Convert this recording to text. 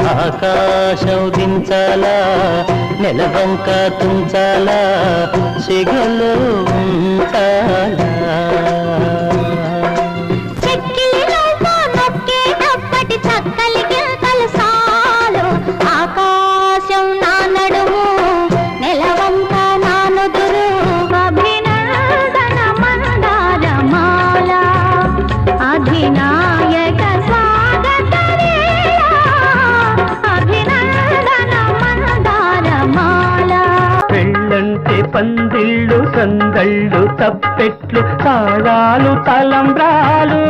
ఆకాశం దించాలా నెలవంక తుంచాలా సిగలో ఉంచాలా ఆకాశం నా నడుము నెలవంక నా నుదురు అభినందన మందారమాల అధినాయక స్వాగత వేళ అభినందన మందారమాల పెళ్ళంటే పందిళ్ళు సందళ్ళు తప్పెట్లు తాళాలు తలంబ్రాలు